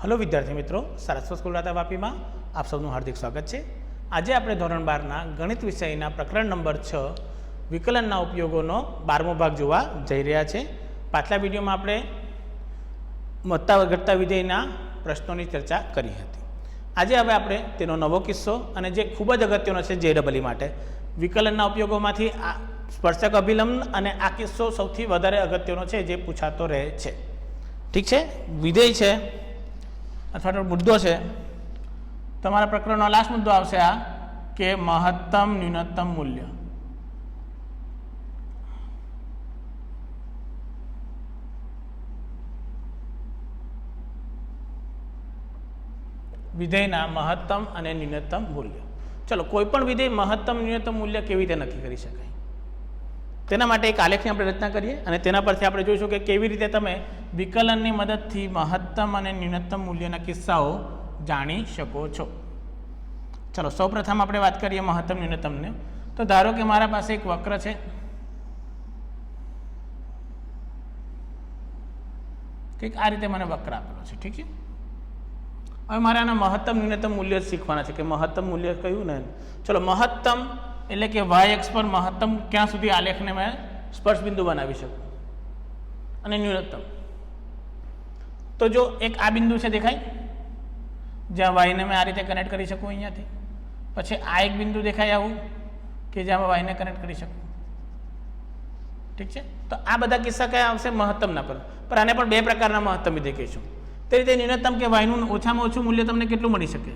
Hello विद्यार्थी मित्रों, Saraswat school Radha Vapi में आप सबનું हार्दिक स्वागत है। आज આપણે ધોરણ 12 ગણિત વિષયના પ્રકરણ નંબર 6 વિકલનના ઉપયોગોનો 12મો ભાગ જોવા જઈ રહ્યા છે। પાછલા વિડીયોમાં આપણે વધતા ઘટતા વિધેયના પ્રશ્નોની ચર્ચા કરી હતી। આજે હવે આપણે તેનો નવો કિસ્સો અને જે ખૂબ જ અગત્યનો છે JEE માટે વિકલનના ઉપયોગોમાંથી સ્પર્શક અભિલંબ અને આ કિસ્સો સૌથી વધારે અગત્યનો છે જે પૂછાતો રહે છે। ઠીક છે, વિધેય છે अथवा तो मुद्दों से तमारा प्रकरण लास्ट मुद्दो आवशे आ के महत्तम न्यूनतम मूल्य विधेयना महत्तम अने न्यूनतम मूल्य। चलो कोईपण विधेय महत्तम न्यूनतम मूल्य केवी रीते नक्की करी शकाय तेना माटे एक आलेखनी आपणे रचना करीए अने तेना परथी आपणे जोईशुं के केवी रीते तमे विकलननी मददथी महत्तम अने न्यूनतम मूल्यना किस्साओ जाणी शको छो। चलो सौप्रथम आपणे वात करीए महत्तम न्यूनतमने। तो धारो के मारा पासे एक वक्र छे, कंईक आ रीते मने वक्र आपेलो छे। ठीक है, हवे मारे आना महत्तम न्यूनतम मूल्य शीखवाना छे के महत्तम मूल्य कयुं ने। चलो महत्तम एटले के y अक्ष पर महत्तम क्या सुधी आलेखने मैं स्पर्श बिंदु बनावी शकूं अने न्यूनतम तो जो एक आ बिंदु है देखाय ज्यां y ने मैं आ रीते कनेक्ट करी शकूं अहींयाथी, पछी आ एक बिंदु देखाय आवुं के ज्यां y ने कनेक्ट करी शकूं। ठीक है, तो आ बधा किस्सा क्या आवशे महत्तमना पर आने पण बे प्रकारना महत्तम विधेय कहीशुं। ते रीते न्यूनतम के y नुं ओछामां ओछुं मूल्य तमने केटलुं मळी शके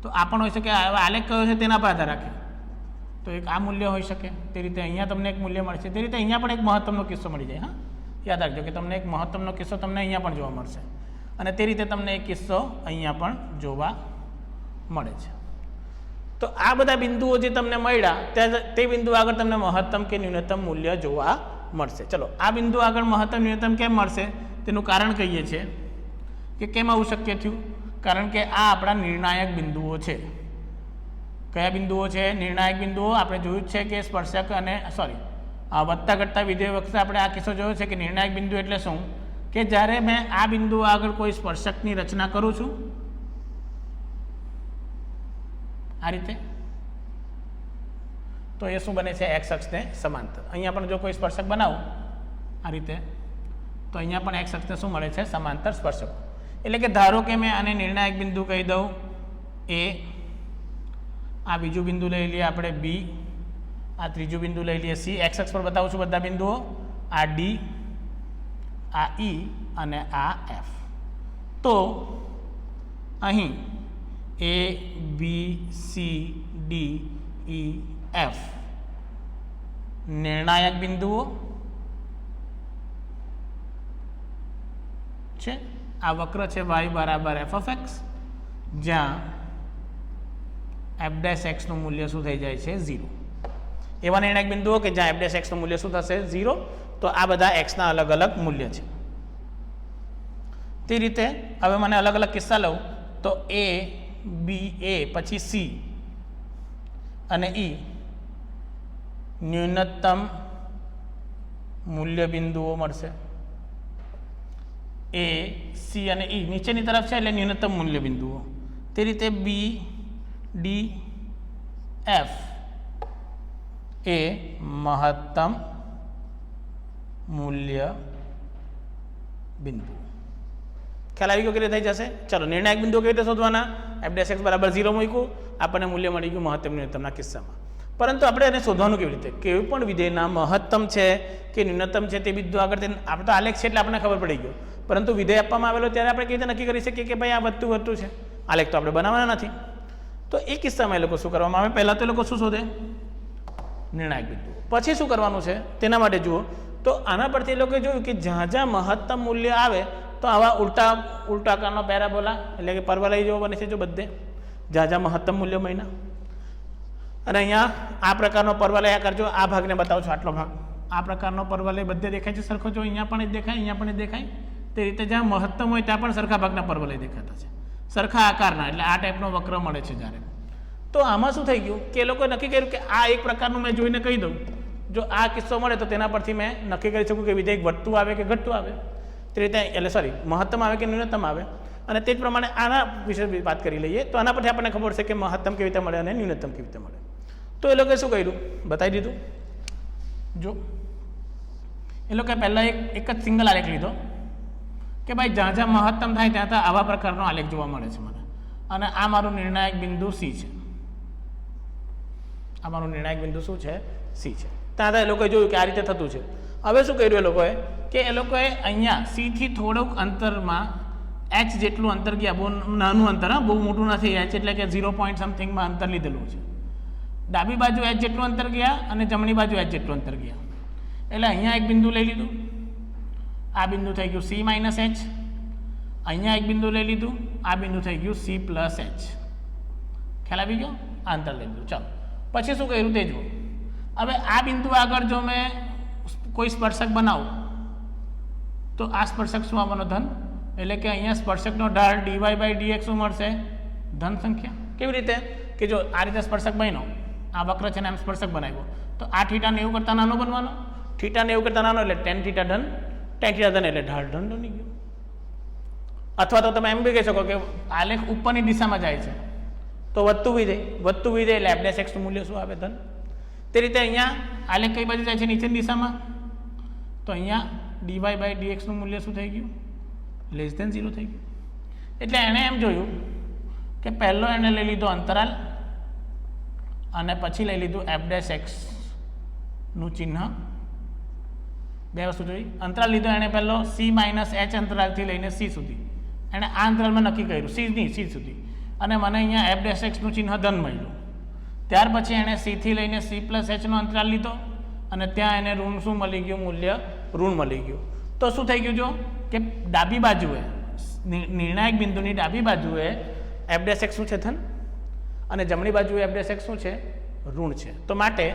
तो आ पण होई शके। आलेख कयो छे तेना पर आधार राखे तो एक आ मूल्य होई शके, ते रीते अहींया तमने एक मूल्य मळशे, ते रीते अहींया पण एक महत्तमनो किस्सो मळी जाय। हाँ, याद राखजो के तमने एक महत्तमनो किस्सो तमने अहींया पण जोवा मळशे अने ते रीते तमने एक किस्सो अहींया पण जोवा मळे छे। तो आ बधा बिंदुओ जे तमने मळ्या ते बिंदु आगळ तमने महत्तम के न्यूनतम मूल्य जोवा मळशे। चलो आ बिंदु आगळ महत्तम न्यूनतम केम मळशे तेनुं कारण कहीए छे के केम आवुं शक्य थयुं, कारण के आ आपणा निर्णायक बिंदुओ छे। क्या बिंदुओ है निर्णायक बिंदुओ आपणे जोयुं छे के स्पर्शक अने सॉरी वधता घटता विधेय वखते आपणे आ किस्सो जोयो छे कि निर्णायक बिंदु एटले शुं के ज्यारे मैं आ बिंदु आगळ कोई स्पर्शकनी रचना करूं छुं आ रीते तो ए शुं बने छे एक्स अक्षने समांतर। अहींया पण जो कोई स्पर्शक बनावुं आ रीते तो अहींया पण एक्स अक्षने शुं मळे छे समांतर स्पर्शक। एटले के धारो के मैं आने निर्णायक बिंदु कही दऊं ए, आ बीजू बिंदु लई लीए आपणे बी, आ त्रीजू बिंदु लई लीए सी। एक्स अक्ष पर बतावुं छुं बधा बिंदुओ आ डी, आ ई अने आ एफ। तो अहीं A B C D E F निर्णायक बिंदुओ छे। आ वक्र छे y बराबर एफ ऑफ एक्स ज्यां एफ डैश एक्स નું મૂલ્ય શું થઈ જાય છે 0। એવા નિર્ણાયક બિંદુઓ કે જ્યાં એફ ડેશ એક્સ નું મૂલ્ય શું થશે 0, તો આ બધા એક્સ ના અલગ અલગ મૂલ્ય છે। તે રીતે હવે મને અલગ અલગ કિસ્સા લઉં તો એ બી એ પછી સી અને ઈ ન્યૂનતમ મૂલ્ય બિંદુઓ મળશે। એ સી અને ઈ નીચેની તરફ છે એટલે ન્યૂનતમ મૂલ્ય બિંદુઓ। તે રીતે બી डी एफ ए महत्तम मूल्य बिंदु। ख्याल आई गयो के थी जैसे। चलो निर्णायक बिंदु कई रीते शोधवाना, एफ डैश एक्स बराबर 0 मूक्यु आपने मूल्य मळी गयुं महत्तम न्यूनतमना किस्सामां। परंतु आपणे एने शोधवानुं केवी रीते कोईपण विधेयना महत्तम है कि न्यूनतम है ते बिंदु आगळ आपणे तो आलेख छे એટલે आपणे खबर पड़ी गयो, परंतु विधेय आपवामां आवेलो त्यारे आपणे केवी रीते नक्की करी शकीए के भाई आ वधतुं घटतुं छे। आलेख तो आपणे बनाववाना नथी। तो ये किस्सा में लोग शू करवामां आवे, पहला तो लोग शू शोधे निर्णायक बिंदु, पछी शू करवानुं छे तेना माटे जुओ। तो आना परथी लोग जोयुं कि ज्यां ज्यां महत्तम मूल्य आवे तो आवा उल्टा आकारनो पेराबोला एटले के परवलय जेवो बने छे जो बधे ज्यां ज्यां महत्तम मूल्य मळ्या अने अहींया आ प्रकारनो परवलय आकार जो आ भागने बतावुं छुं आटलो भाग आ प्रकारनो परवलय बधे देखाय छे सरखो। जो अहींया पण देखाय अहींया पण देखाय ते रीते ज्यां महत्तम होय त्यां पण सरखा भागना परवलय देखाता छे, सरखा आकारना એટલે આ ટાઈપનો વક્ર મળે છે જ્યારે। તો આમાં શું થઈ ગયું કે લોકોએ નક્કી કર્યું કે આ એક પ્રકારનું મેં જોઈને કહી દઉં જો આ કિસ્સો મળે તો તેના પરથી મેં નક્કી કરી શકું કે વિધેય વધતું આવે કે ઘટતું આવે તે રીતે એટલે સોરી મહત્તમ આવે કે ન્યૂનતમ આવે અને તે જ પ્રમાણે આના વિશે વાત કરી લઈએ તો આના પરથી આપણને ખબર છે કે મહત્તમ કેવી રીતે મળે અને ન્યૂનતમ કેવી રીતે મળે. તો એ લોકોએ શું કર્યું બતાવી દીધું. જો એ લોકોએ પહેલાં એક જ સિંગલ આલેખ લીધો કે ભાઈ જ્યાં જ્યાં મહત્તમ થાય ત્યાં ત્યાં આવા પ્રકારનો આલેખ જોવા મળે છે મને, અને આ મારું નિર્ણાયક બિંદુ સી છે. આ મારું નિર્ણાયક બિંદુ શું છે? સી છે. ત્યાં ત્યાં એ લોકોએ જોયું કે આ રીતે થતું છે. હવે શું કર્યું એ લોકોએ અહીંયા સીથી થોડુંક અંતરમાં એચ જેટલું અંતર ગયા, બહુ નાનું અંતર, બહુ મોટું નથી એચ એટલે કે 0 સમથિંગમાં અંતર લીધેલું છે. ડાબી બાજુ એચ જેટલું અંતર ગયા અને જમણી બાજુ એચ જેટલું અંતર ગયા. એટલે અહીંયા એક બિંદુ લઈ લીધું, આ બિંદુ થઈ ગયું સી માઇનસ એચ. અહીંયા એક બિંદુ લઈ લીધું, આ બિંદુ થઈ ગયું સી પ્લસ એચ. ખ્યાલ આવી ગયો? આ અંતર લઈ લીધું. ચાલો પછી શું કર્યું તે જુઓ. હવે આ બિંદુ આગળ જો મેં કોઈ સ્પર્શક બનાવું તો આ સ્પર્શક શું આવવાનો? ધન. એટલે કે અહીંયા સ્પર્શકનો ઢાળ ડીવાય બાય ડીએક્સ શું મળશે? ધન સંખ્યા. કેવી રીતે? કે જો આ રીતે સ્પર્શક બન્યો, આ વક્ર છે ને એમ સ્પર્શક બનાવ્યો, તો આ θ 90 કરતાં નાનો બનવાનો. θ 90 કરતાં નાનો એટલે tan θ ધન, tan θ ધન એટલે ઢાળ ધન બની ગયો. અથવા તો તમે એમ બી કહી શકો કે આલેખ ઉપરની દિશામાં જાય છે તો વધતું વિધેય એટલે f' નું મૂલ્ય શું આવે? ધન. તે રીતે અહીંયા આલેખ કઈ બાજુ જાય છે? નીચેની દિશામાં. તો અહીંયા dy બાય dx નું મૂલ્ય શું થઈ ગયું? <0 થઈ ગયું. એટલે એણે એમ જોયું કે પહેલો એને લઈ લીધો અંતરાલ અને પછી લઈ લીધું f' નું ચિહ્ન. બે વસ્તુ જોઈ. અંતરાલ લીધો એણે પહેલો c માઇનસ h અંતરાલથી લઈને c સુધી. એણે આ અંતરાલમાં નક્કી કર્યું c સુધી, અને મને અહીંયા f' નું ચિહ્ન ધન મળ્યું. ત્યાર પછી એણે c થી લઈને c પ્લસ h નો અંતરાલ લીધો અને ત્યાં એને ઋણ શું મળી ગયું? મૂલ્ય ઋણ મળી ગયું. તો શું થઈ ગયું? જો કે ડાબી બાજુએ નિર્ણાયક બિંદુની ડાબી બાજુએ f' શું છે? ધન, અને જમણી બાજુએ f' શું છે? ઋણ છે. તો માટે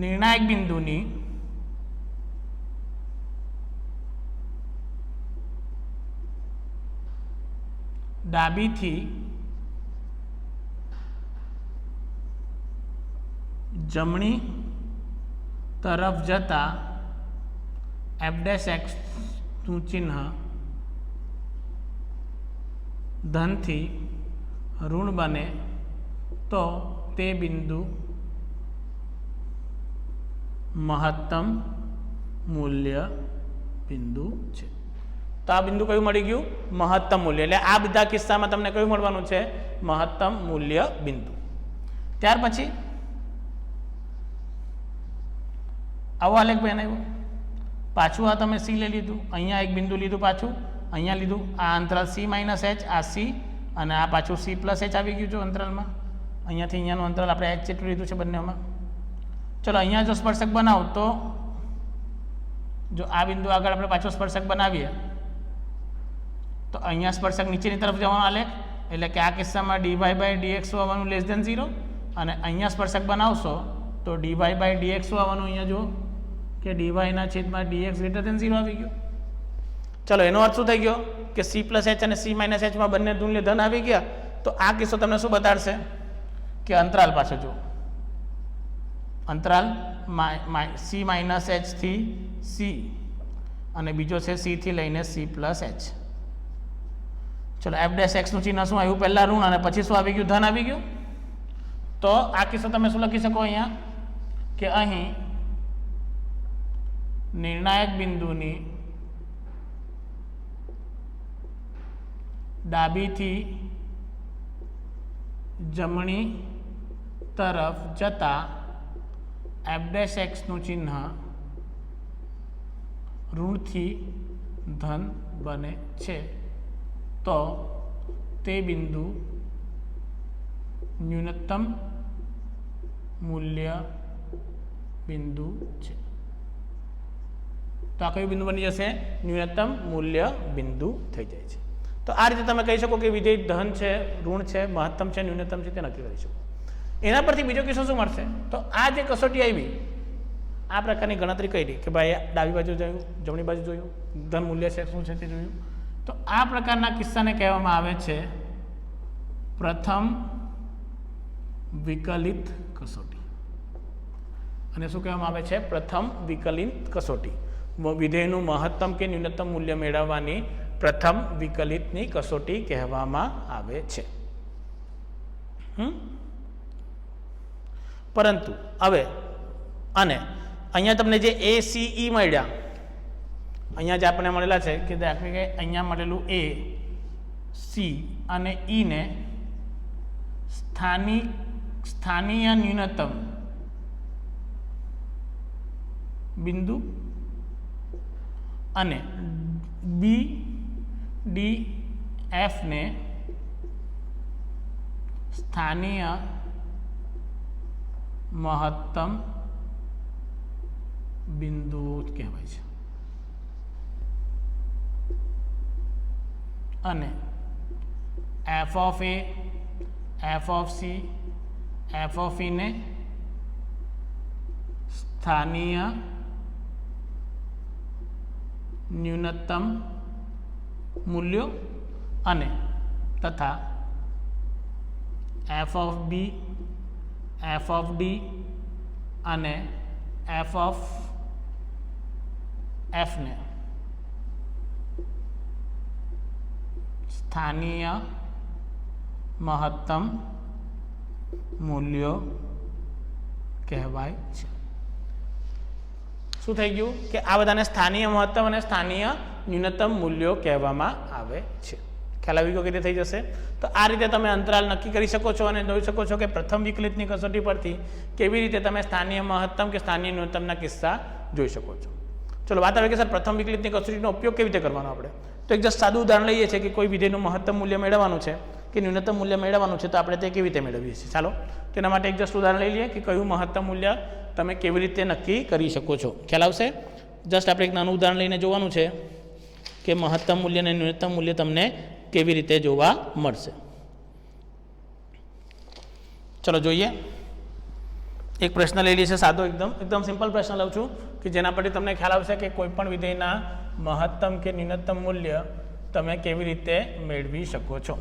નિર્ણાયક બિંદુની ડાબીથી જમણી તરફ જતા f' નું ચિહ્ન ધનથી ઋણ બને તો તે બિંદુ મહત્તમ મૂલ્ય બિંદુ છે. તો આ બિંદુ કયું મળી ગયું? મહત્તમ મૂલ્ય. એટલે આ બધા કિસ્સામાં તમને કયું મળવાનું છે? મહત્તમ મૂલ્ય બિંદુ. ત્યાર પછી આવો આલેખ બનાવ્યો. પાછું આ તમે સી લઈ લીધું, અહીંયા એક બિંદુ લીધું, પાછું અહીંયા લીધું, આ અંતરાલ સી માઇનસ એચ, આ સી, અને આ પાછું સી પ્લસ એચ આવી ગયું. જો અંતરાલમાં અહીંયાથી અહીંયાનું અંતરાલ આપણે એચ જેટલું લીધું છે બંનેમાં. ચલો અહીંયા જો સ્પર્શક બનાવ તો જો આ બિંદુ આગળ આપણે પાછો સ્પર્શક બનાવીએ તો અહીંયા સ્પર્શક નીચેની તરફ જવાનો આલેખ, એટલે કે આ કિસ્સામાં dy બાય dx આવવાનું <0, અને અહીંયા સ્પર્શક બનાવશો તો dy બાય dx આવવાનું અહીંયા જુઓ કે dy ના છેદમાં dx <0 આવી ગયું. ચલો એનો અર્થ શું થઈ ગયો કે c પ્લસ h અને c માઇનસ h માં બંને મૂલ્ય ધન આવી ગયા. તો આ કિસ્સો તમને શું બતાડશે કે અંતરાલ પાસે જુઓ, અંતરાલ c માઇનસ h થી c અને બીજો છે c થી લઈને c પ્લસ h. ચલો f' નું ચિહ્ન શું આવ્યું? પહેલા ઋણ અને પછી શું આવી ગયું? ધન આવી ગયું. તો આ કિસ્સો તમે શું લખી શકો અહીંયા કે અહીં નિર્ણાયક બિંદુની ડાબીથી જમણી તરફ જતા f' નું ચિહ્ન ઋણથી ધન બને છે તો તે બિંદુ ન્યૂનતમ મૂલ્ય બિંદુ છે. તો આ કયું બિંદુ બની જશે? ન્યૂનતમ મૂલ્ય બિંદુ થઈ જાય છે. તો આ રીતે તમે કહી શકો કે વિધેય ધન છે, ઋણ છે, મહત્તમ છે, ન્યૂનતમ છે, તે નક્કી કરી શકો. એના પરથી બીજો કિસ્સો શું મળશે? તો આ જે કસોટી આવી, આ પ્રકારની ગણતરી કરી કે ભાઈ ડાબી બાજુ જોયું, જમણી બાજુ જોયું, ધન મૂલ્ય છે શું છે તે જોયું. તો આ પ્રકારના કિસ્સાને કહેવામાં આવે છે પ્રથમ વિકલિત કસોટી. અને શું કહેવામાં આવે છે? પ્રથમ વિકલિત કસોટી. વિધેયનું મહત્તમ કે ન્યૂનતમ મૂલ્ય મેળવવાની પ્રથમ વિકલિતની કસોટી કહેવામાં આવે છે. પરંતુ હવે અને અહીંયા તમને જે એ સી ઈ મળ્યા, અહીંયા જે આપણને મળેલા છે કે દાખલા કે અહીંયા મળેલું એ સી અને ઈ ને સ્થાનીય ન્યૂનતમ બિંદુ અને બી ડી એફ ને સ્થાનીય મહત્તમ બિંદુ કહેવાય છે. અને f of a, f of c, f of e ને સ્થાનીય ન્યૂનતમ મૂલ્યો અને તથા f of b, f of d અને એફ ઓફ એફ ને સ્થાનીય મહત્તમ મૂલ્યો કહેવાય છે. શું થઈ ગયું કે આ બધાને સ્થાનીય મહત્તમ અને સ્થાનીય ન્યૂનતમ મૂલ્યો કહેવામાં આવે છે. ખ્યાલ આવી ગયો કે થઈ જશે. તો આ રીતે તમે અંતરાલ નક્કી કરી શકો છો અને જોઈ શકો છો કે પ્રથમ વિકલિતની કસોટી પરથી કેવી રીતે તમે સ્થાનીય મહત્તમ કે સ્થાનીય ન્યૂનતમના કિસ્સા જોઈ શકો છો. ચલો વાત આવે કે સર પ્રથમ વિકલિતની કસોટીનો ઉપયોગ કેવી રીતે કરવાનો આપણે? તો એક જસ્ટ સાદું ઉદાહરણ લઈએ છીએ કે કોઈ વિધેયનું મહત્તમ મૂલ્ય મેળવવાનું છે કે ન્યૂનતમ મૂલ્ય મેળવવાનું છે, તો આપણે તે કેવી રીતે મેળવીએ છીએ. ચાલો તેના માટે એક જસ્ટ ઉદાહરણ લઈ લઈએ કે કયું મહત્તમ મૂલ્ય તમે કેવી રીતે નક્કી કરી શકો છો. ખ્યાલ આવશે? જસ્ટ આપણે એક નાનું ઉદાહરણ લઈને જોવાનું છે કે મહત્તમ મૂલ્ય અને ન્યૂનતમ મૂલ્ય તમને કેવી રીતે જોવા મળશે. ચલો જોઈએ. એક પ્રશ્ન લઈ લઈએ છે સાદો, એકદમ સિમ્પલ પ્રશ્ન લઉં છું કે જેના પરથી તમને ખ્યાલ આવશે કે કોઈ પણ વિધેયના મહત્તમ કે ન્યૂનતમ મૂલ્ય તમે કેવી રીતે મેળવી શકો છો.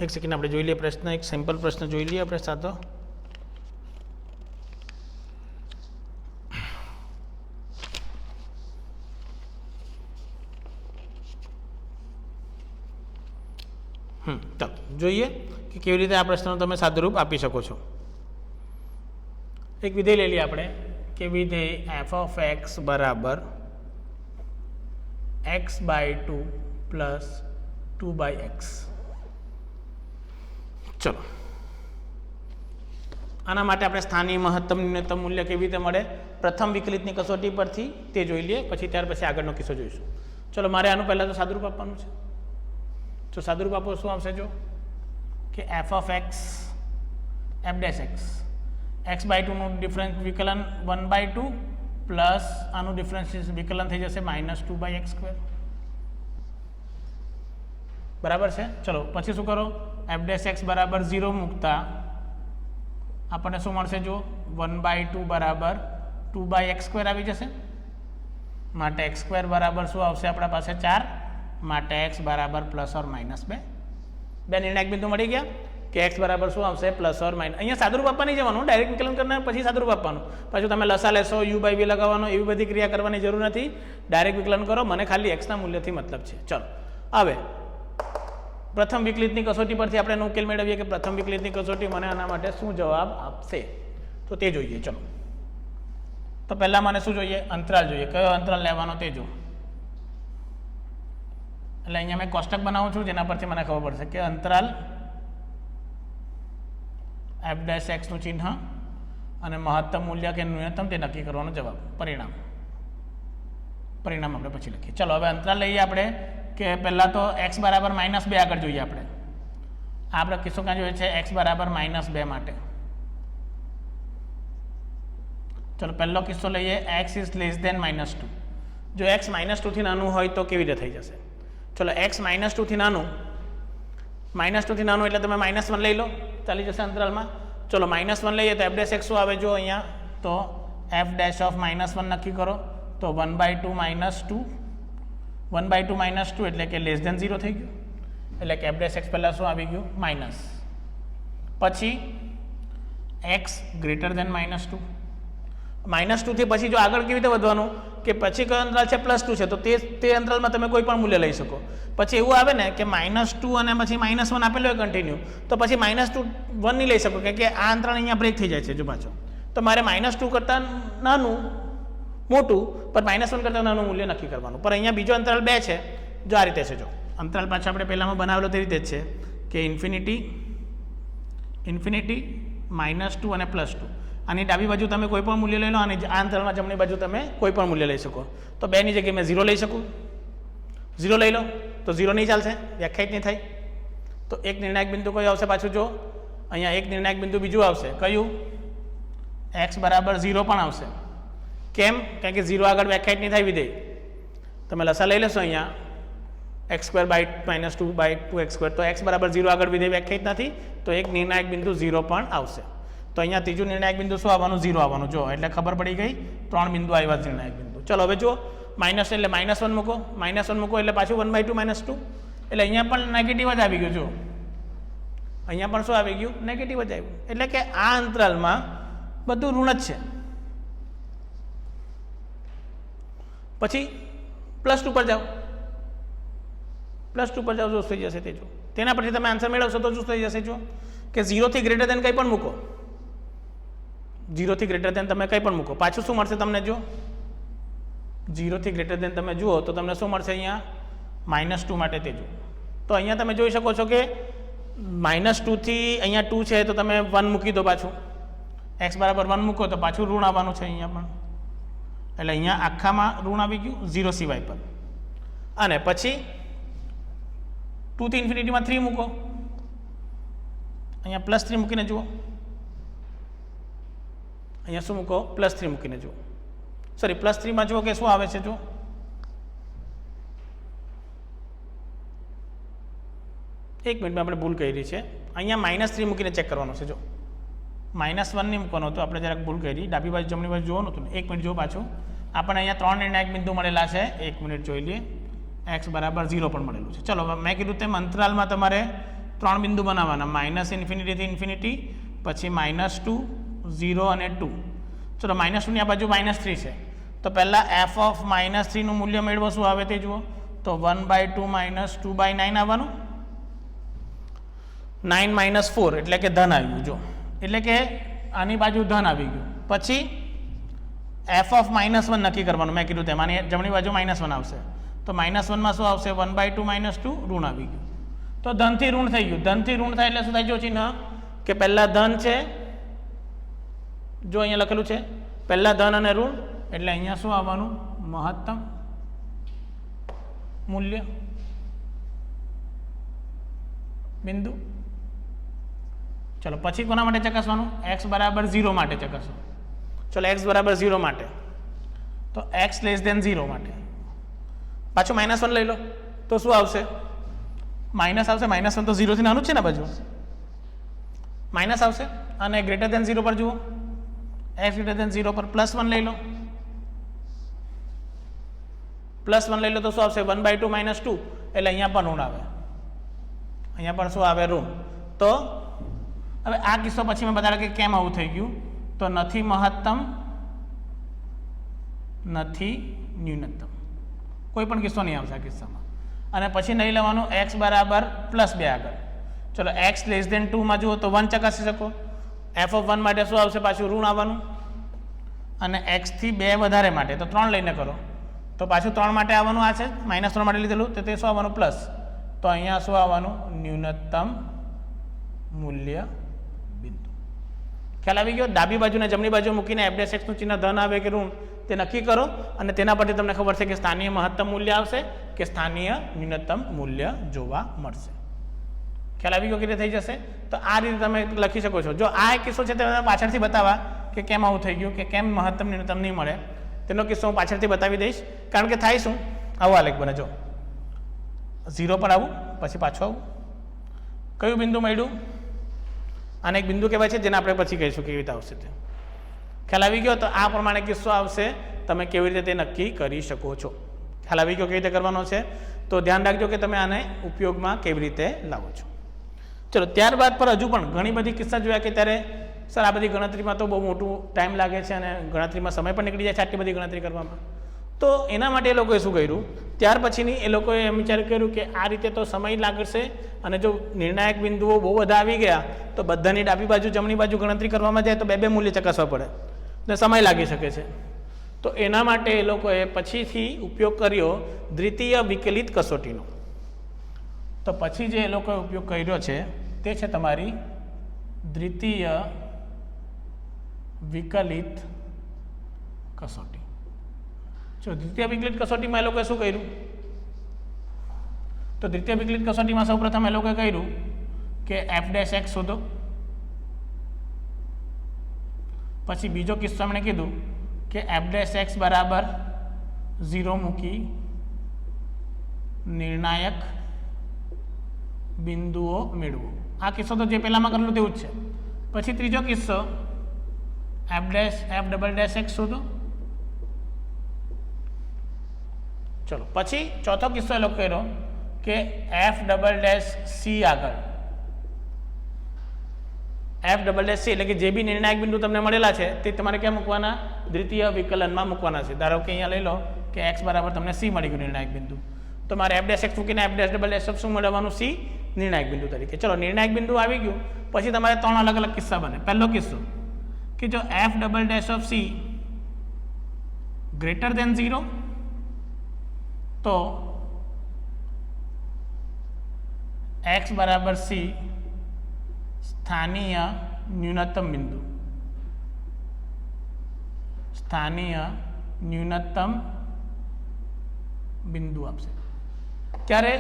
એક સેકન્ડ આપણે જોઈ લઈએ પ્રશ્ન, એક સિમ્પલ પ્રશ્ન જોઈ લઈએ આપણે સાદો. ચાલો જોઈએ કે કેવી રીતે આ પ્રશ્નનો તમે સાદુરૂપ આપી શકો છો. એક વિધેય લઈ લઈએ આપણે કે વિધેય એફ ઓફ એક્સ બરાબર x/2 પ્લસ 2/x. ચલો આના માટે આપણે સ્થાનીય મહત્તમ ન્યૂનતમ મૂલ્ય કેવી રીતે મળે પ્રથમ વિકલિતની કસોટી પરથી તે જોઈ લઈએ, પછી ત્યાર પછી આગળનો કિસ્સો જોઈશું. ચલો મારે આનું પહેલાં તો સાદુરૂપ આપવાનું છે. તો સાદુરૂપ આપો શું આવશે? જો કે f of x f dash x x/2નું ડિફરન્સ વિકલન 1/2 પ્લસ આનું ડિફરન્સ વિકલન થઈ જશે -2/x². બરાબર છે. ચલો પછી શું કરો? એફ ડેશ એક્સ બરાબર 0 મૂકતા આપણને શું મળશે? જો 1/2 બરાબર 2/x² આવી જશે. માટે x² બરાબર શું આવશે આપણા પાસે? 4. માટે x બરાબર ±2. બે નિર્ણાયક બિંદુ મળી ગયા કે x બરાબર શું આવશે? +or-. અહીંયા સાદુરૂપ આપવા નહીં જવાનું, ડાયરેક્ટ વિકલન કરનાર પછી સાદુરૂપ આપવાનું. પછી તમે લસા લેશો, u/v લગાવવાનો, એવી બધી ક્રિયા કરવાની જરૂર નથી. ડાયરેક્ટ વિકલન કરો, મને ખાલી x ના મૂલ્યથી મતલબ છે. ચલો હવે પ્રથમ વિકલિતની કસોટી પરથી આપણે ઉકેલ મેળવીએ કે પ્રથમ વિકલિતની કસોટી મને આના માટે શું જવાબ આપશે, તો તે જોઈએ. ચલો તો પહેલાં મને શું જોઈએ? અંતરાલ જોઈએ. કયો અંતરાલ લેવાનો તે જો. એટલે અહીંયા મેં કોષ્ટક બનાવું છું જેના પરથી મને ખબર પડશે કે અંતરાલ એફ ડેશ એક્સનું ચિહ્ન અને મહત્તમ મૂલ્ય કે ન્યૂનતમ તે નક્કી કરવાનો જવાબ. પરિણામ આપણે પછી લખીએ. ચલો હવે અંતરાલ લઈએ આપણે કે પહેલાં તો x બરાબર -2 આગળ જોઈએ આપણે. આપણે કિસ્સો ક્યાં જોઈએ છે? x બરાબર -2 માટે. ચલો પહેલો કિસ્સો લઈએ, x ઇઝ લેસ ધેન -2. જો એક્સ -2 થી નાનું હોય તો કેવી રીતે થઈ જશે? ચલો એક્સ -2 થી નાનું, -2 થી નાનું એટલે તમે -1 લઈ લો, ચાલી જશે અંતરાલમાં. ચલો -1 લઈએ તો f' x શું આવે જો અહીંયા, તો f' નક્કી કરો તો 1/2 -2, 1/2 -2 એટલે કે લેસ ધેન 0 થઈ ગયું, એટલે કે f' પહેલાં શું આવી ગયું માઇનસ. પછી x ગ્રેટર ધેન -2, -2 થી પછી જો આગળ કેવી રીતે વધવાનું કે પછી કયો અંતરાલ છે +2 છે તો તે અંતરાલમાં તમે કોઈ પણ મૂલ્ય લઈ શકો. પછી એવું આવે ને કે -2 અને પછી -1 આપેલો હોય કન્ટિન્યુ, તો પછી -2 1 નહીં લઈ શકો કે આ અંતરાલ અહીંયા બ્રેક થઈ જાય છે જો પાછો. તો મારે -2 કરતાં નાનું મોટું પણ -1 કરતાં નાનું મૂલ્ય નક્કી કરવાનું. પણ અહીંયા બીજો અંતરાલ 2 છે, જો આ રીતે છે. જો અંતરાલ પાછો આપણે પહેલાંમાં બનાવેલો તે રીતે જ છે કે ઇન્ફિનિટી -2 અને +2. આની ડાબી બાજુ તમે કોઈ પણ મૂલ્ય લઈ લો અને આ અંતરાલમાં જમણી બાજુ તમે કોઈ પણ મૂલ્ય લઈ શકો. તો 2 ની જગ્યાએ મેં 0 લઈ શકું, 0 લઈ લો તો 0 નહીં ચાલશે, વ્યાખ્યાયિત નહીં થાય. તો એક નિર્ણાયક બિંદુ કયું આવશે પાછું? જો અહીંયા એક નિર્ણાયક બિંદુ બીજું આવશે, કયું? x = 0 પણ આવશે. કેમ? કારણ કે 0 આગળ વ્યાખ્યાયિત નહીં થાય વિધેય. તમે લસા લઈ લેશો અહીંયા x² - 2/2x², તો x = 0 આગળ વિધેય વ્યાખ્યાયિત નથી, તો એક નિર્ણાયક બિંદુ 0 પણ આવશે. તો અહીંયા ત્રીજું નિર્ણાયક બિંદુ શું આવવાનું? 0 આવવાનું. જો એટલે ખબર પડી ગઈ, 3 બિંદુ આવ્યા નિર્ણાયક બિંદુ. ચલો હવે જો માઇનસ એટલે -1 મૂકો, -1 મૂકો એટલે પાછું 1/2 -2, એટલે અહીંયા પણ નેગેટિવ જ આવી ગયું. જો અહીંયા પણ શું આવી ગયું? નેગેટિવ જ આવ્યું. એટલે કે આ અંતરાલમાં બધું ઋણ જ છે. પછી +2 પર જાઓ, +2 પર જાઓ, જો થઈ જશે તે. જો તેના પરથી તમે આન્સર મેળવશો તો શું થઈ જશે? જો કે 0 થી ગ્રેટર ધેન કંઈ પણ મૂકો, 0 થી ગ્રેટર ધેન તમે કંઈ પણ મૂકો, પાછું શું મળશે તમને? જો 0 થી ગ્રેટર ધેન તમે જુઓ તો તમને શું મળશે? અહીંયા -2 માટે તે જુઓ. તો અહીંયા તમે જોઈ શકો છો કે -2 થી અહીંયા 2 છે તો તમે 1 મૂકી દો, પાછું x = 1 મૂકો તો પાછું ઋણ આવવાનું છે અહીંયા પણ. એટલે અહીંયા આખામાં ઋણ આવી ગયું 0 સિવાય પર. અને પછી 2 થી ઇન્ફિનિટીમાં 3 મૂકો, અહીંયા +3 મૂકીને જુઓ, અહીંયા શું મૂકો? +3 મૂકીને જુઓ. સોરી, +3માં જુઓ કે શું આવે છે? જો એક મિનિટમાં આપણે ભૂલ કરી છે, અહીંયા -3 મૂકીને ચેક કરવાનું છે. જો -1 નહીં મૂકવાનું હતું, આપણે જરાક ભૂલ કરી, ડાબી બાજુ જમણી બાજુ જોવાનું હતું. એક મિનિટ જો પાછું, આપણને અહીંયા 3 નિર્ણાયક બિંદુ મળેલા છે. એક મિનિટ જોઈ લઈએ, x = 0 પણ મળેલું છે. ચલો મેં કીધું તેમ અંતરાલમાં તમારે 3 બિંદુ બનાવવાના, -∞ થી ∞, પછી -2, 0 અને 2. ચલો -2 ની આ બાજુ -3 છે, તો પહેલાં f ઓફ -3 નું મૂલ્ય મેળવો, શું આવે તે જુઓ. તો 1/2 - 2/9 આવવાનું, 9 - 4 એટલે કે ધન આવ્યું. જો એટલે કે આની બાજુ ધન આવી ગયું. પછી f ઓફ -1 નક્કી કરવાનું, મેં કીધું તેમ આની જમણી બાજુ -1 આવશે, તો -1 માં શું આવશે? 1/2 - 2 ઋણ આવી ગયું. તો ધનથી ઋણ થઈ ગયું. ધનથી ઋણ થાય એટલે શું થાય? જો ચિહ્ન કે પહેલાં ધન છે, જો અહીંયા લખેલું છે પહેલાં ધન અને ઋણ, એટલે અહીંયા શું આવવાનું? મહત્તમ મૂલ્ય બિંદુ. ચલો પછી કોના માટે ચકાસવાનું? x = 0 માટે ચકાસો. ચલો x = 0 માટે, તો x < 0 માટે પાછું -1 લઈ લો તો શું આવશે? માઇનસ આવશે. -1 તો 0 થી નાનું જ છે ને બાજુ, માઇનસ આવશે. અને ગ્રેટર ધેન 0 પર જુઓ, x > 0 પર +1 લઈ લો, +1 લઈ લો તો શું આવશે? 1/2 - 2, એટલે અહીંયા પણ ઋણ આવે, અહીંયા પણ શું આવે? ઋણ. તો હવે આ કિસ્સો પછી મેં બતાવ્યો કે કેમ આવું થઈ ગયું. તો નથી મહત્તમ, નથી ન્યૂનતમ, કોઈ પણ કિસ્સો નહીં આવશે આ કિસ્સામાં. અને પછી નહીં લેવાનું x = +2 આગળ. ચલો x < 2 માં જુઓ તો 1 ચકાસી શકો. f ઓફ 1 માટે શું આવશે? પાછું ઋણ આવવાનું. અને x થી 2 વધારે માટે તો 3 લઈને કરો તો પાછું 3 માટે આવવાનું. આ છે -3 માટે લીધેલું, તો તે શું આવવાનું? પ્લસ. તો અહીંયા શું આવવાનું? ન્યૂનતમ મૂલ્ય બિંદુ. ખ્યાલ આવી ગયો? ડાબી બાજુ અને જમણી બાજુ મૂકીને f' નું ચિહ્ન ધન આવે કે ઋણ તે નક્કી કરો, અને તેના પરથી તમને ખબર છે કે સ્થાનીય મહત્તમ મૂલ્ય આવશે કે સ્થાનીય ન્યૂનતમ મૂલ્ય જોવા મળશે. ખ્યાલ આવી ગયો? કેવી રીતે થઈ જશે? તો આ રીતે તમે લખી શકો છો. જો આ એક કિસ્સો છે તે પાછળથી બતાવવા કે કેમ આવું થઈ ગયું, કે કેમ મહત્તમ ન્યૂનતમ નહીં મળે. તેનો કિસ્સો હું પાછળથી બતાવી દઈશ. કારણ કે થાય શું, આવો આલેખ બને. જો 0 પર આવું, પછી પાછું આવું. કયું બિંદુ મળ્યું? આને એક બિંદુ કહેવાય છે, જેને આપણે પછી કહીશું કેવી રીતે આવશે તે. ખ્યાલ આવી ગયો? તો આ પ્રમાણે કિસ્સો આવશે, તમે કેવી રીતે તે નક્કી કરી શકો છો. ખ્યાલ આવી ગયો કેવી રીતે કરવાનો છે? તો ધ્યાન રાખજો કે તમે આને ઉપયોગમાં કેવી રીતે લાવો છો. ચલો, ત્યારબાદ પર હજુ પણ ઘણી બધી કિસ્સા જોયા કે ત્યારે સર આ બધી ગણતરીમાં તો બહુ મોટું ટાઈમ લાગે છે અને ગણતરીમાં સમય પણ નીકળી જાય છે આટલી બધી ગણતરી કરવામાં. તો એના માટે એ લોકોએ શું કર્યું, ત્યાર પછીની એ લોકોએ એમ વિચાર કર્યું કે આ રીતે તો સમય લાગશે અને જો નિર્ણાયક બિંદુઓ બહુ બધા આવી ગયા તો બધાની ડાબી બાજુ જમણી બાજુ ગણતરી કરવામાં જાય તો બે મૂલ્ય ચકાસવા પડે ને સમય લાગી શકે છે. તો એના માટે એ લોકોએ પછીથી ઉપયોગ કર્યો દ્વિતીય વિકલિત કસોટીનો. તો પછી જે એ લોકોએ ઉપયોગ કર્યો છે તે છે તમારી દ્વિતીય વિકલિત કસોટી. જો દ્વિતીય વિકલિત કસોટીમાં એ લોકોએ શું કર્યું, તો દ્વિતીય વિકલિત કસોટીમાં સૌપ્રથમ એ લોકોએ કર્યું કે f' શોધો. પછી બીજો કિસ્સો એમણે કીધું કે f' બરાબર 0 મૂકી નિર્ણાયક બિંદુઓ મેળવો. આ કિસ્સો તો જે પહેલામાં કરેલું તેવું જ છે. પછી ત્રીજો કિસ્સો f'' શોધો. ચલો, પછી ચોથો કિસ્સો એ લોકો કર્યો કે f'' આગળ f'' એટલે કે જે બી નિર્ણાયક બિંદુ તમને મળેલા છે તે તમારે ક્યાં મૂકવાના, દ્વિતીય વિકલનમાં મૂકવાના છે. ધારો કે અહીંયા લઈ લો કે x બરાબર તમને c મળી ગયું નિર્ણાયક બિંદુ, તો મારે f' મૂકીને f'' શું મેળવવાનું, c નિર્ણાયક બિંદુ તરીકે. ચલો, નિર્ણાયક બિંદુ આવી ગયું. પછી તમારે 3 અલગ અલગ કિસ્સા બને. પહેલો કિસ્સો કે જો f'' ગ્રેટર દેન 0 તો x બરાબર c સ્થાનીય ન્યૂનતમ બિંદુ, સ્થાનીય ન્યૂનતમ બિંદુ આપશે. ત્યારે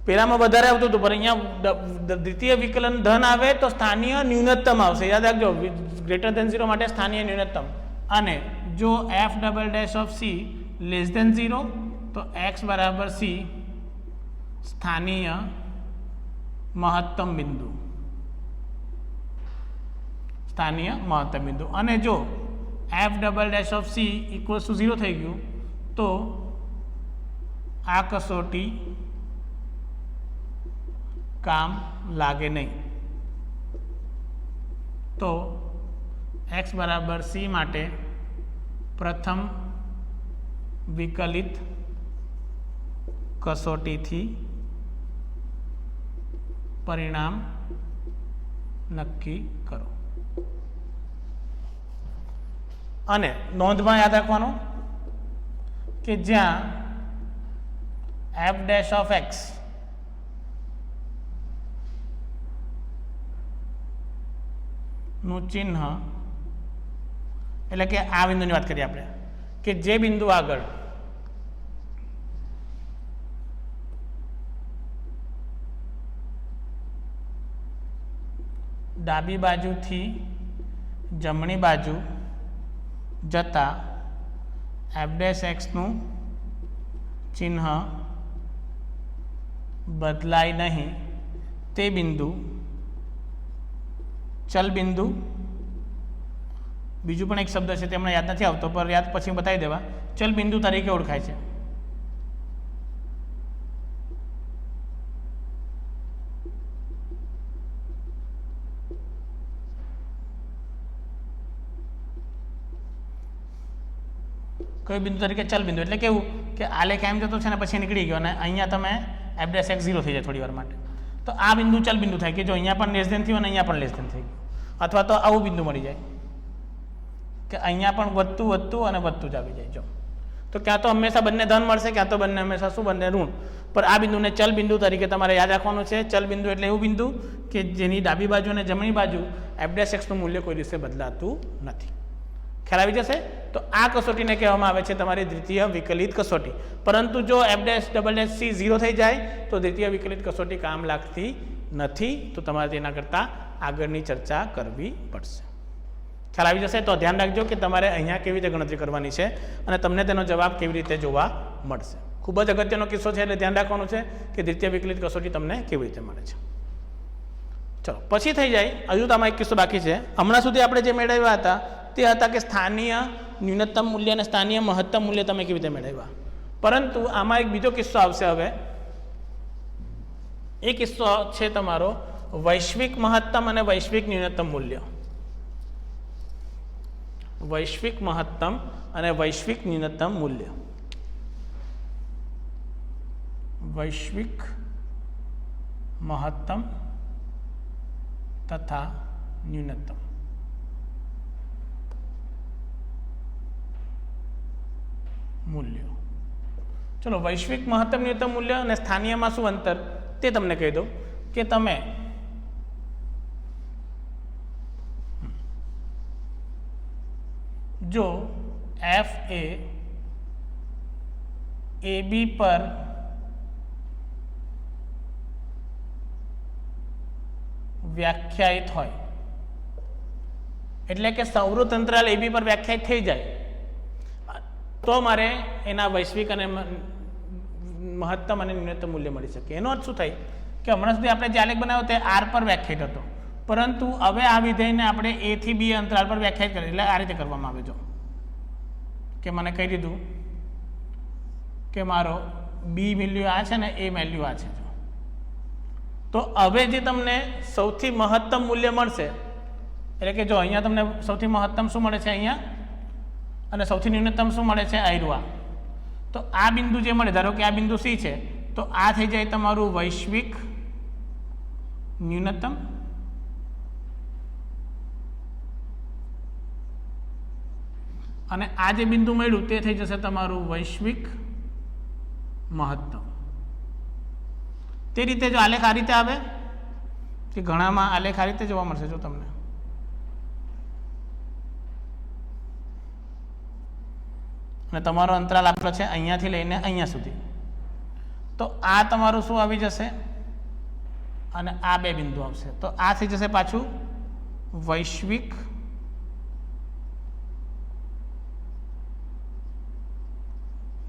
પહેલામાં વધારે આવતું હતું, પણ અહીંયા દ્વિતીય વિકલન ધન આવે તો સ્થાનીય ન્યૂનતમ આવશે. યાદ રાખજો, ગ્રેટર દેન 0 માટે સ્થાનીય ન્યૂનતમ. અને જો f'' લેસ દેન 0 તો x બરાબર c સ્થાનીય મહત્તમ બિંદુ, સ્થાનીય મહત્તમ બિંદુ. અને જો f'' ઇક્વલ્સ ટુ 0 થઈ ગયું તો આ કસોટી કામ લાગે નહીં. તો x બરાબર c માટે પ્રથમ વિકલિત કસોટીથી પરિણામ નક્કી કરો. અને નોંધમાં યાદ રાખવાનું કે જ્યાં f' નું ચિહ્ન એટલે કે આ બિંદુની વાત કરીએ આપણે કે જે બિંદુ આગળ ડાબી બાજુથી જમણી બાજુ જતા f' નું ચિહ્ન બદલાય નહીં તે બિંદુ ચલ બિંદુ. બીજું પણ એક શબ્દ છે તે હમણાં યાદ નથી આવતો, પર યાદ પછી બતાવી દેવા. ચલ બિંદુ તરીકે ઓળખાય છે. કયું બિંદુ તરીકે? ચલ બિંદુ. એટલે કેવું કે આલેખ એમ જતો છે ને પછી નીકળી ગયો અને અહીંયા તમે f' 0 થઈ જાય થોડી વાર માટે, તો આ બિંદુ ચલ બિંદુ થાય કે જો અહીંયા પણ લેસ દેન થયું અને અહીંયા પણ લેસ દેન થઈ ગયું. અથવા તો આવું બિંદુ મળી જાય કે અહીંયા પણ વધતું અને વધતું જ આવી જાય. જો તો ક્યાં તો હંમેશા બંને ધન મળશે, ક્યાં તો બંને હંમેશા શું, બંને ઋણ. પર આ બિંદુને ચલ બિંદુ તરીકે તમારે યાદ રાખવાનું છે. ચલ બિંદુ એટલે એવું બિંદુ કે જેની ડાબી બાજુ અને જમણી બાજુ f' નું મૂલ્ય કોઈ દિવસે બદલાતું નથી. ખ્યાલ આવી જશે? તો આ કસોટીને કહેવામાં આવે છે તમારી દ્વિતીય વિકલિત કસોટી. પરંતુ જો f'' 0 થઈ જાય તો દ્વિતીય વિકલિત કસોટી કામ લાગતી નથી. તો તમારે તેના કરતાં આગળની ચર્ચા કરવી પડશે. ખ્યાલ આવી જશે. તો ધ્યાન રાખજો કે તમારે અહીંયા કેવી રીતે ગણતરી કરવાની છે અને તમને તેનો જવાબ કેવી રીતે જોવા મળશે. ખૂબ જ અગત્યનો કિસ્સો છે, એટલે ધ્યાન રાખવાનું છે કે દ્વિતીય વિકલિત કસોટી તમને કેવી રીતે મળે છે. ચલો પછી થઈ જાય. હજુ તો આમાં એક કિસ્સો બાકી છે. હમણાં સુધી આપણે જે મેળવ્યા હતા તે હતા કે સ્થાનીય ન્યૂનતમ મૂલ્ય અને સ્થાનીય મહત્તમ મૂલ્ય તમે કેવી રીતે મેળવ્યા. પરંતુ આમાં એક બીજો કિસ્સો આવશે. હવે એ કિસ્સો છે તમારો વૈશ્વિક મહત્તમ અને વૈશ્વિક ન્યૂનતમ મૂલ્ય. વૈશ્વિક મહત્તમ અને વૈશ્વિક ન્યૂનતમ મૂલ્ય. વૈશ્વિક મહત્તમ તથા ન્યૂનતમ મૂલ્યો. ચલો વૈશ્વિક મહત્તમ ન્યૂનતમ મૂલ્ય અને સ્થાનીયમાં શું અંતર તે તમને કહી દઉં કે તમે જો એફ એ બી પર વ્યાખ્યાયિત હોય, એટલે કે સંવૃત અંતરાલ AB પર વ્યાખ્યાયિત થઈ જાય તો મારે એના વૈશ્વિક અને મહત્તમ અને ન્યૂનતમ મૂલ્ય મળી શકે. એનો અર્થ શું થાય કે હમણાં સુધી આપણે જે આલેખ બનાવ્યો તે R પર વ્યાખ્યાયિત હતો, પરંતુ હવે આ વિધેયને આપણે A થી B અંતરાલ પર વ્યાખ્યાયિત કરી, એટલે આ રીતે કરવામાં આવે. જો કે મને કહી દીધું કે મારો B વેલ્યુ આ છે ને A વેલ્યુ આ છે. તો હવે જે તમને સૌથી મહત્તમ મૂલ્ય મળશે, એટલે કે જો અહીંયા તમને સૌથી મહત્તમ શું મળે છે અહીંયા, અને સૌથી ન્યૂનતમ શું મળે છે આયરુઆ. તો આ બિંદુ જે મળે, ધારો કે આ બિંદુ C છે, તો આ થઈ જાય તમારું વૈશ્વિક ન્યૂનતમ અને આ જે બિંદુ મળ્યું તે થઈ જશે તમારું વૈશ્વિક મહત્તમ. તે રીતે જો આલેખ આ રીતે આવે કે ઘણામાં આલેખ આ રીતે જોવા મળશે. જો તમને અને તમારો અંતરાલ આપેલો છે અહીંયાથી લઈને અહીંયા સુધી, તો આ તમારું શું આવી જશે અને આ બે બિંદુ આવશે. તો આ થઈ જશે પાછું વૈશ્વિક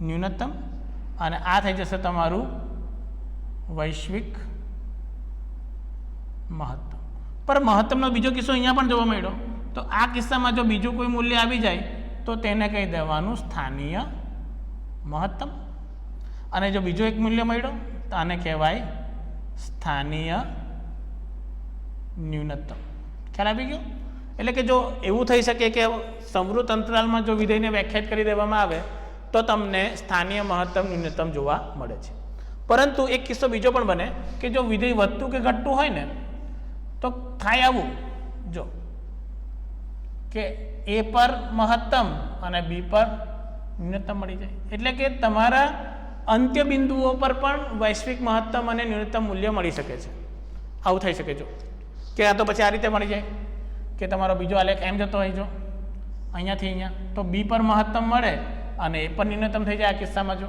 ન્યૂનતમ અને આ થઈ જશે તમારું વૈશ્વિક મહત્તમ. પર મહત્તમનો બીજો કિસ્સો અહીંયા પણ જોવા મળ્યો. તો આ કિસ્સામાં જો બીજું કોઈ મૂલ્ય આવી જાય તો તેને કહી દેવાનું સ્થાનીય મહત્તમ, અને જો બીજો એક મૂલ્ય મળ્યો તો આને કહેવાય સ્થાનીય ન્યૂનતમ. ખ્યાલ આવી ગયો? એટલે કે જો એવું થઈ શકે કે સંવૃત અંતરાલમાં જો વિધેયને વ્યાખ્યાયિત કરી દેવામાં આવે તો તમને સ્થાનીય મહત્તમ ન્યૂનતમ જોવા મળે છે. પરંતુ એક કિસ્સો બીજો પણ બને કે જો વિધેય વધતું કે ઘટતું હોય ને તો થાય આવું, જો કે A પર મહત્તમ અને B પર ન્યૂનતમ મળી જાય. એટલે કે તમારા અંત્ય બિંદુઓ પર પણ વૈશ્વિક મહત્તમ અને ન્યૂનતમ મૂલ્ય મળી શકે છે. આવું થઈ શકે. જો કે આ તો પછી આ રીતે મળી જાય કે તમારો બીજો આલેખ એમ જતો હોય, જો અહીંયાથી અહીંયા, તો B પર મહત્તમ મળે અને A પર ન્યૂનતમ થઈ જાય આ કિસ્સામાં. જો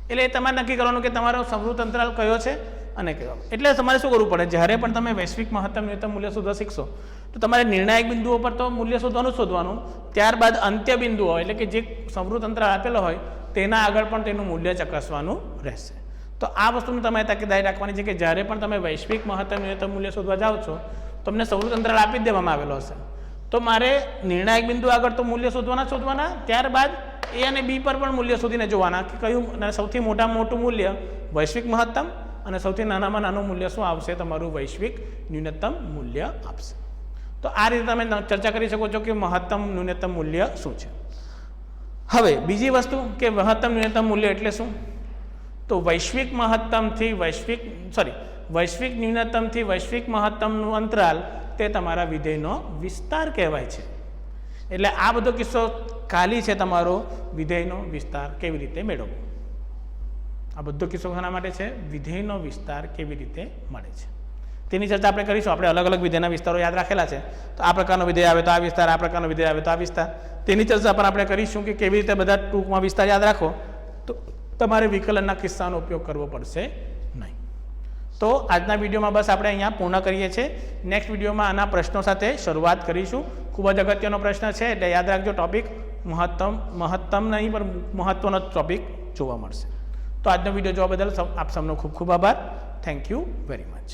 એટલે એ તમારે નક્કી કરવાનું કે તમારો સંવૃત અંતરાલ કયો છે અને કયો. એટલે તમારે શું કરવું પડે, જ્યારે પણ તમે વૈશ્વિક મહત્તમ ન્યૂનતમ મૂલ્ય શોધવા શીખશો તો તમારે નિર્ણાયક બિંદુઓ પર તો મૂલ્ય શોધવાનું, ત્યારબાદ અંત્ય બિંદુઓ એટલે કે જે સંવૃત અંતરાલ આપેલો હોય તેના આગળ પણ તેનું મૂલ્ય ચકાસવાનું રહેશે. તો આ વસ્તુનું તમારે તકેદારી રાખવાની છે કે જ્યારે પણ તમે વૈશ્વિક મહત્તમ ન્યૂનતમ મૂલ્ય શોધવા જાઓ છો, તમને સંવૃત અંતરાલ આપી જ દેવામાં આવેલો હશે, તો મારે નિર્ણાયક બિંદુ આગળ તો મૂલ્ય શોધવાના, ત્યારબાદ A અને B પર પણ મૂલ્ય શોધીને જોવાના કે કયું સૌથી મોટામાં મોટું મૂલ્ય વૈશ્વિક મહત્તમ અને સૌથી નાનામાં નાનું મૂલ્ય શું આવશે, તમારું વૈશ્વિક ન્યૂનતમ મૂલ્ય આપશે. તો આ રીતે તમે ચર્ચા કરી શકો છો કે મહત્તમ ન્યૂનતમ મૂલ્ય શું છે. હવે બીજી વસ્તુ કે મહત્તમ ન્યૂનતમ મૂલ્ય એટલે શું, તો વૈશ્વિક ન્યૂનતમથી વૈશ્વિક મહત્તમનું અંતરાલ તે તમારા વિધેયનો વિસ્તાર કહેવાય છે. એટલે આ બધો કિસ્સો ખાલી છે તમારો વિધેયનો વિસ્તાર કેવી રીતે મેળવવો. આ બધો કિસ્સો શાના માટે છે, વિધેયનો વિસ્તાર કેવી રીતે મળે છે તેની ચર્ચા આપણે કરીશું. આપણે અલગ અલગ વિધેયના વિસ્તારો યાદ રાખેલા છે. તો આ પ્રકારનો વિધેય આવે તો આ વિસ્તાર, આ પ્રકારનો વિધેય આવે તો આ વિસ્તાર, તેની ચર્ચા પણ આપણે કરીશું કે કેવી રીતે બધા ટૂંકમાં વિસ્તાર યાદ રાખો તો તમારે વિકલનના કિસ્સાનો ઉપયોગ કરવો પડશે નહીં. તો આજના વિડીયોમાં બસ આપણે અહીંયા પૂર્ણ કરીએ છીએ. નેક્સ્ટ વિડીયોમાં આના પ્રશ્નો સાથે શરૂઆત કરીશું. ખૂબ જ અગત્યનો પ્રશ્ન છે, એટલે યાદ રાખજો ટોપિક મહત્તમ નહીં પણ મહત્વનો ટોપિક જોવા મળશે. તો આજનો વિડીયો જોવા બદલ આપ સૌનો ખૂબ ખૂબ આભાર. Thank you very much.